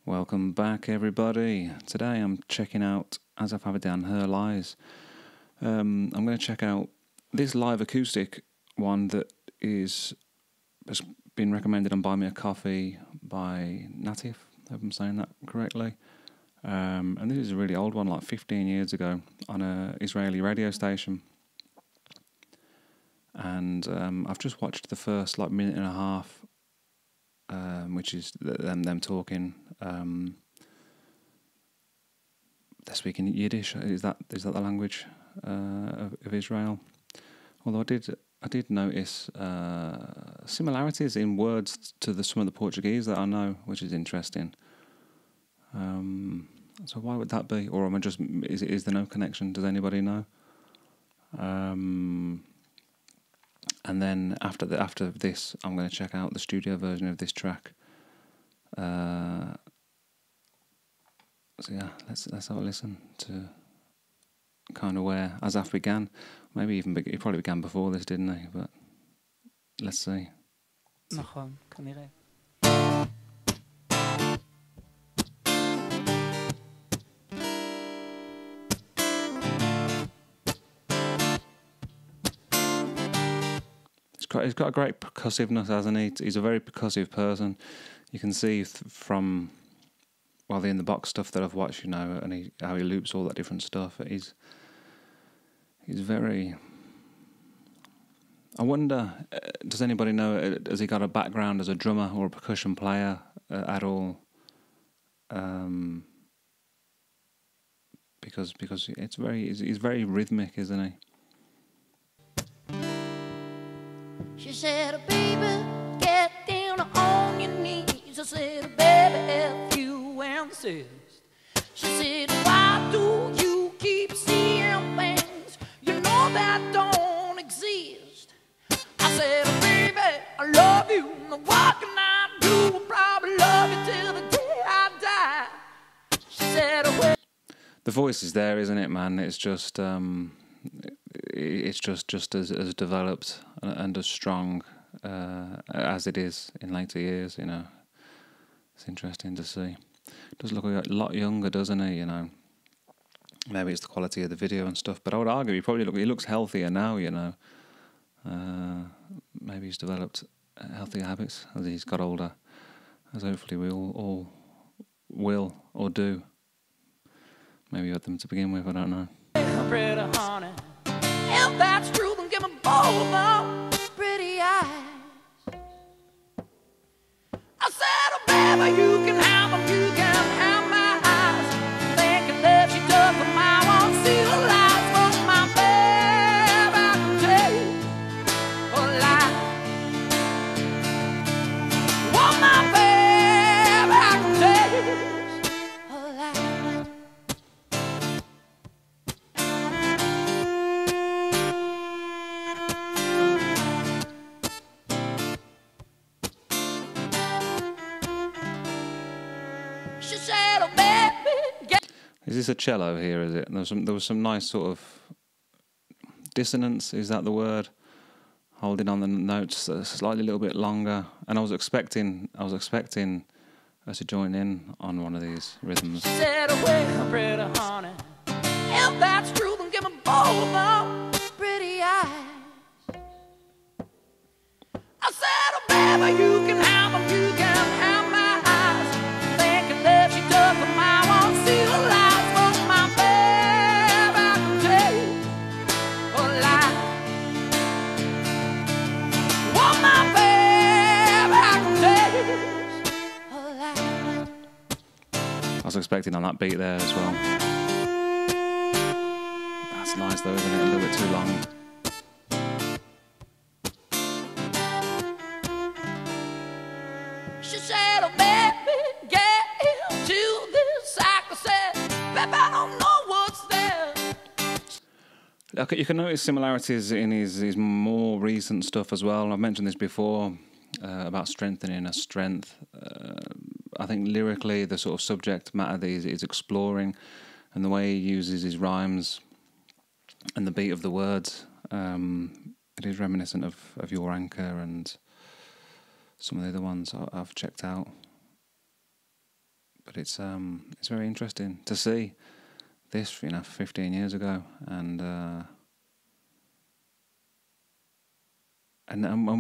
Welcome back, everybody. Today I'm checking out Asaf Avidan, Her Lies. I'm going to check out this live acoustic one that has been recommended on Buy Me a Coffee by Natif, I hope I'm saying that correctly. And this is a really old one, like 15 years ago, on an Israeli radio station. And I've just watched the first minute and a half, which is them talking. They're speaking Yiddish. Is that the language of Israel? Although I did notice similarities in words to some of the Portuguese that I know, which is interesting. So why would that be? Or am I just is there no connection? Does anybody know? And then after this, I'm going to check out the studio version of this track. So yeah, let's have a listen to kind of where Asaf began. Maybe he probably began before this, didn't he? But let's see. נכון, כנראה. He's got a great percussiveness, hasn't he? He's a very percussive person. You can see from the in the box stuff that I've watched, and how he loops all that different stuff. He's very. I wonder, does anybody know? Has he got a background as a drummer or a percussion player at all? Because he's very rhythmic, isn't he? She said, baby, get down on your knees. I said, baby, if you insist. She said, why do you keep seeing things you know that don't exist? I said, baby, I love you. Now what can I do? I'll probably love you till the day I die. She said, well, the voice is there, isn't it, man? It's just as developed and as strong as it is in later years. It's interesting to see. Does look a lot younger, doesn't he? Maybe it's the quality of the video and stuff, but I would argue he looks healthier now. Maybe he's developed healthier habits as he's got older, as hopefully we all will or do. Maybe had them to begin with, I don't know. pretty honey, if that's true, then give me both of those pretty eyes. I said, oh baby, you can have them, you can have my eyes. Thinking that she does, but I won't see the lies. But my baby, I can tell you a lie. Oh my baby, I can tell you a lie. She said, oh baby, get. Is this a cello here, is it? There was some nice sort of dissonance, is that the word? Holding on the notes slightly a little bit longer. And I was expecting her to join in on one of these rhythms. She said, oh well, pretty honey, if that's true, then give me both of those pretty eyes. I said, oh baby, you can have them, you can have my eyes. Thinking that she does, but I won't see the lies. But my baby, I can tell you a lie. Oh my baby, I can tell you a lie. I was expecting on that beat there as well. That's nice though, isn't it? A little bit too long. She said, oh baby, get into this sack. I said, baby, I don't know what's there. Okay, you can notice similarities in his more recent stuff as well. I've mentioned this before about strengthening a strength. I think lyrically, the sort of subject matter that he's exploring and the way he uses his rhymes and the beat of the words, it is reminiscent of Your Anchor and some of the other ones I've checked out. But it's very interesting to see this, 15 years ago, and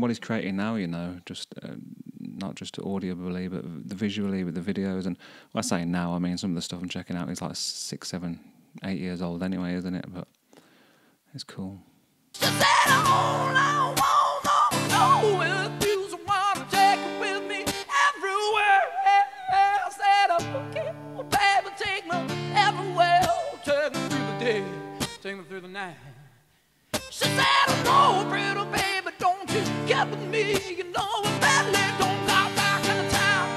what he's creating now, just not just audibly, but the visually with the videos. And when I say now, I mean some of the stuff I'm checking out is like 6, 7, 8 years old anyway, isn't it? But it's cool. She said, all I wanna know if you wanna take it with me everywhere. I said, okay, well, baby, take me everywhere. Take me through the day, take me through the night. She said, no, pretty baby, don't you get with me. You know I badly don't got that kind of time.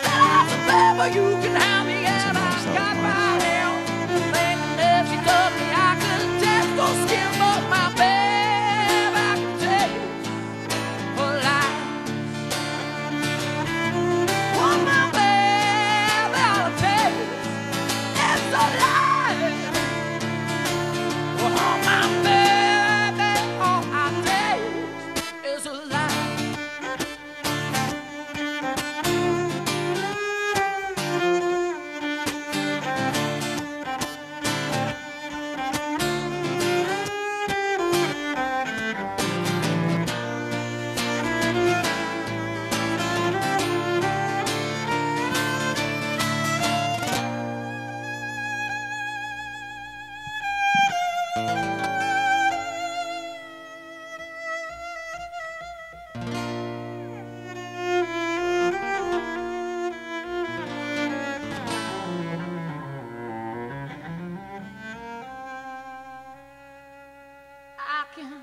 I said, baby, you can have me and I got my hand. Thinking if she loved me, I could test those skin, but my baby, I can tell you a lie. Oh, my baby, I'll tell you it's a lie. Oh, my baby, all I tell you is a lie. I can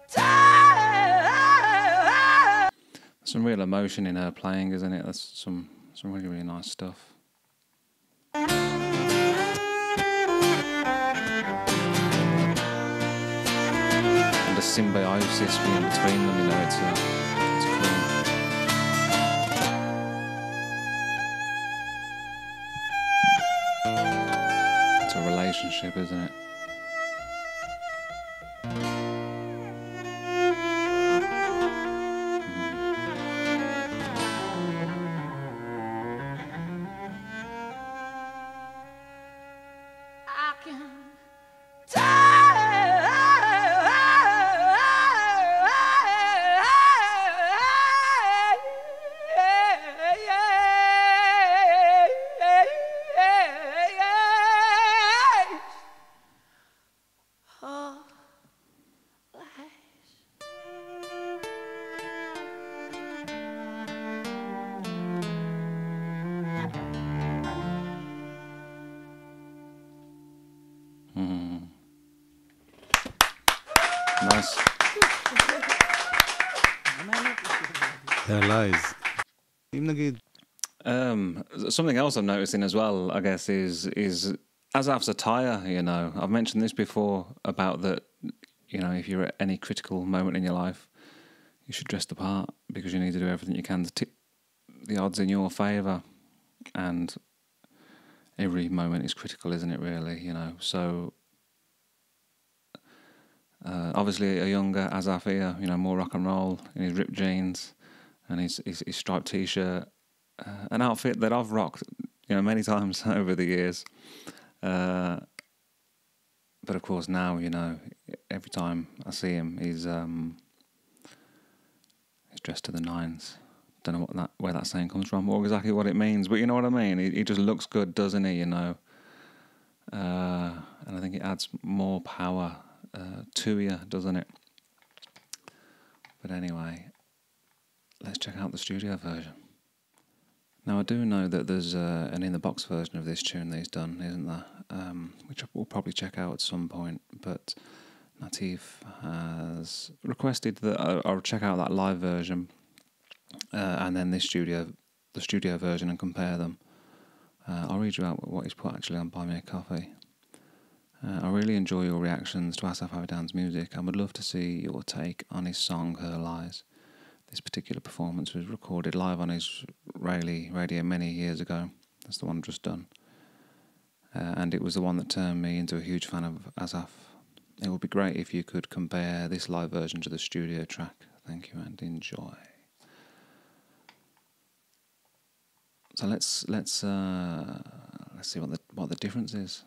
tell. Some real emotion in her playing, isn't it? That's some really, really nice stuff. And the symbiosis in between them, it's cool. It's a relationship, isn't it? I can Nice. Lies. אם נגיד, Something else I'm noticing as well, I guess, is Asaf's attire. I've mentioned this before about that. If you're at any critical moment in your life, you should dress the part because you need to do everything you can to tip the odds in your favour. And every moment is critical, isn't it? Really, So obviously, a younger Asaf here, more rock and roll in his ripped jeans and his striped t-shirt. An outfit that I've rocked, many times over the years. But of course now, every time I see him, he's dressed to the nines. Don't know where that saying comes from or exactly what it means, but you know what I mean. He just looks good, doesn't he? And I think it adds more power to you, doesn't it? But anyway, let's check out the studio version. Now, I do know that there's an in-the-box version of this tune that he's done, isn't there? Which we'll probably check out at some point. But Natif has requested that I'll check out that live version and then the studio version and compare them. I'll read you out what he's put actually on Buy Me a Coffee. I really enjoy your reactions to Asaf Avidan's music and would love to see your take on his song Her Lies. This particular performance was recorded live on his radio many years ago. That's the one I've just done. And it was the one that turned me into a huge fan of Asaf. It would be great if you could compare this live version to the studio track. Thank you and enjoy. So let's see what the difference is.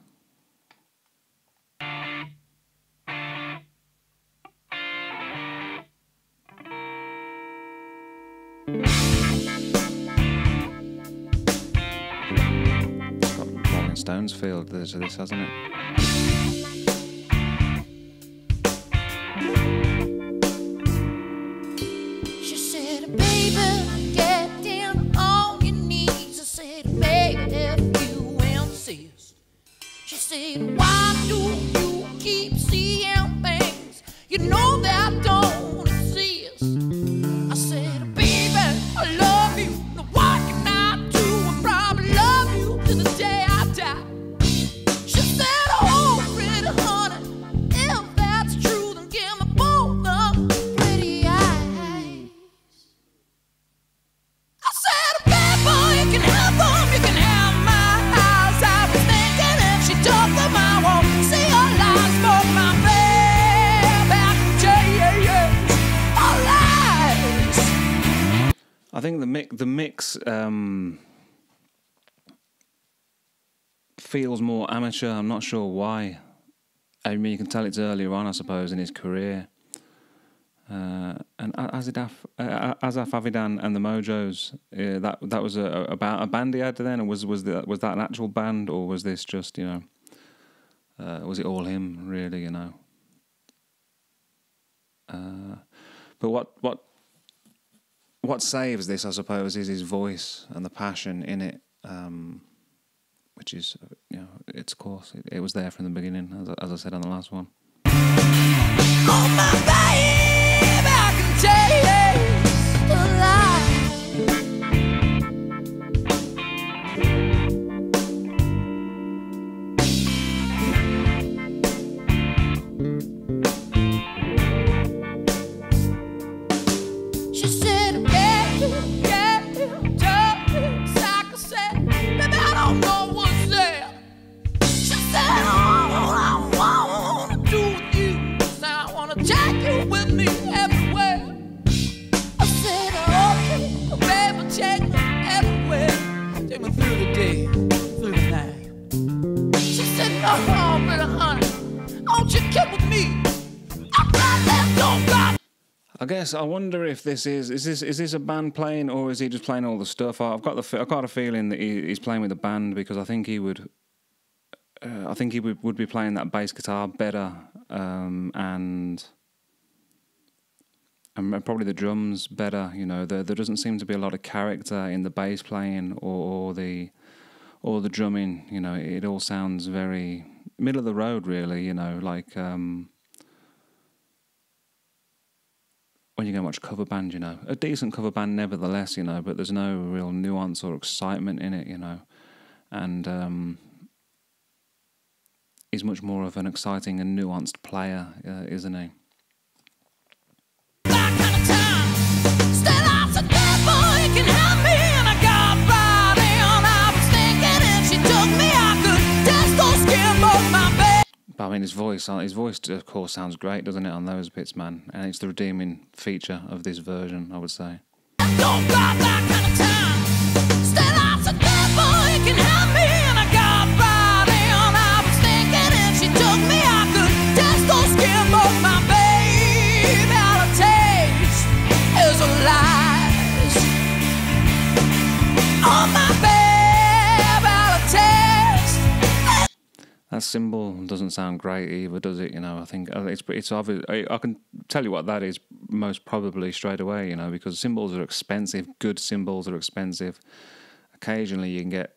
Got Rolling Stones feel to this, hasn't it? She said, baby, get down on your knees. I said, baby, if you insist. She said, why do you keep seeing things you know that don't exist? I said, baby, I love you. Now what can I do? I probably love you to the day I die. She said, oh, pretty honey, if that's true, then give me both the pretty eyes. I said, baby, you can have them, you can have my eyes. I was thinking if she took them, I won't see her lies. For my baby, I can change her lies. I think the mix feels more amateur. I'm not sure why. I mean, you can tell it's earlier on, I suppose, in his career. And Asaf Avidan and the Mojos, that was about a band he had then, or was that an actual band, or was this just, you know, was it all him really, you know? But what saves this, I suppose, is his voice and the passion in it, which is, you know, it's of course it was there from the beginning, as I said on the last one. Oh, my baby, I can taste the light. She said, baby, yeah, just like I said, baby, I don't know what's there. She said, all I wanna do with you is I wanna take you with me everywhere. I said, okay, baby, take me everywhere. Take me through the day, through the night. She said, no, pretty honey, won't you come with me? I'm not left on God. I guess I wonder if this is this a band playing, or is he just playing all the stuff? I've got a feeling that he's playing with a band, because I think he would be playing that bass guitar better, and probably the drums better. You know, there doesn't seem to be a lot of character in the bass playing or the drumming. You know, it all sounds very middle of the road, really. You know, like when you go and watch a cover band, you know, a decent cover band nevertheless, you know, but there's no real nuance or excitement in it, you know, and he's much more of an exciting and nuanced player, isn't he? That kind of time. Still, I said, boy, you can have me, and I got right in. I was thinking if she took me, I could test those skin both my baby. But I mean, his voice, of course, sounds great, doesn't it, on those bits, man? And it's the redeeming feature of this version, I would say. Don't got that kind of time. Still, I said, boy, you can have me, and I got right in. I was thinking if she took me, I could test those skin both my baby. All it takes is a lies. Oh, my baby, all it takes. That cymbal doesn't sound great either, does it? You know, I think it's obvious. I can tell you what that is most probably straight away, you know, because cymbals are expensive. Good cymbals are expensive. Occasionally you can get,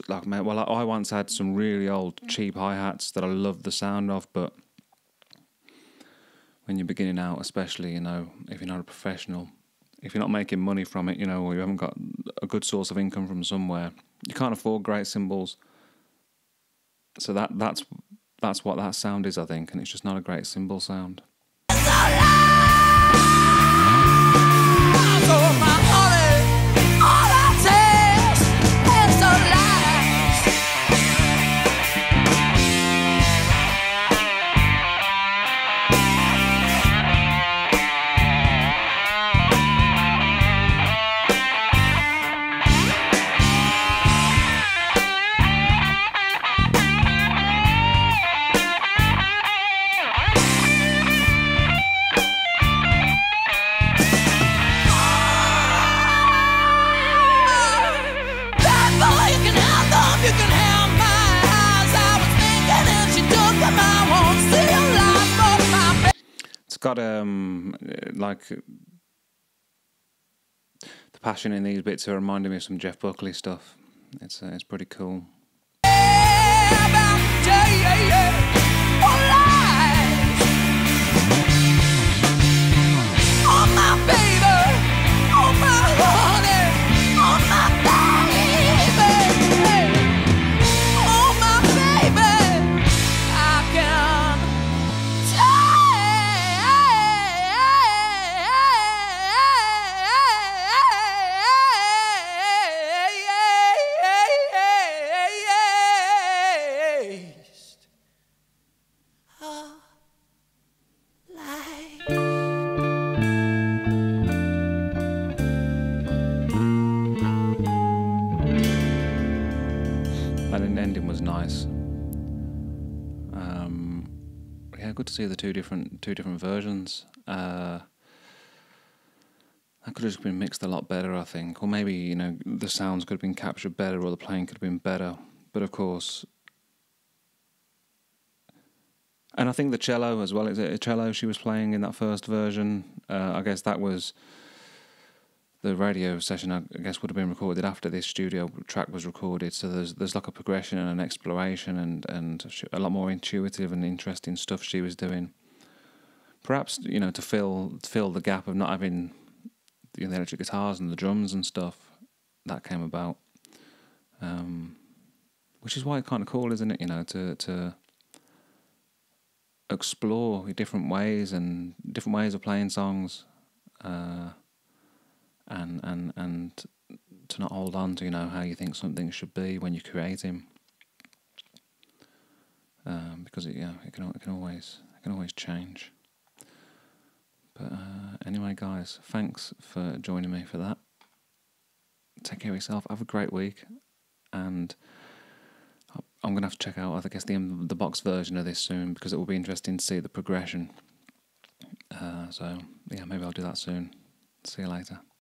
like, well, I once had some really old cheap hi-hats that I loved the sound of, but when you're beginning out, especially, you know, if you're not a professional, if you're not making money from it, you know, or you haven't got a good source of income from somewhere, you can't afford great cymbals. So that's what that sound is, I think, and it's just not a great cymbal sound. got like the passion in these bits are reminding me of some Jeff Buckley stuff. It's pretty cool. That ending was nice. Yeah, good to see the two different versions. That could have just been mixed a lot better, I think, or maybe, you know, the sounds could have been captured better, or the playing could have been better. But of course, and I think the cello as well. Is it a cello she was playing in that first version? I guess that was the radio session. I guess would have been recorded after this studio track was recorded. So there's like a progression and an exploration and a lot more intuitive and interesting stuff she was doing. Perhaps, you know, to fill the gap of not having the electric guitars and the drums and stuff that came about, which is why it's kind of cool, isn't it? You know, to explore different ways of playing songs, and to not hold on to, you know, how you think something should be when you're creating, because it can always change. But anyway, guys, thanks for joining me for that. Take care of yourself. Have a great week, and I'm gonna have to check out, I guess, the box version of this soon, because it will be interesting to see the progression. So yeah, maybe I'll do that soon. See you later.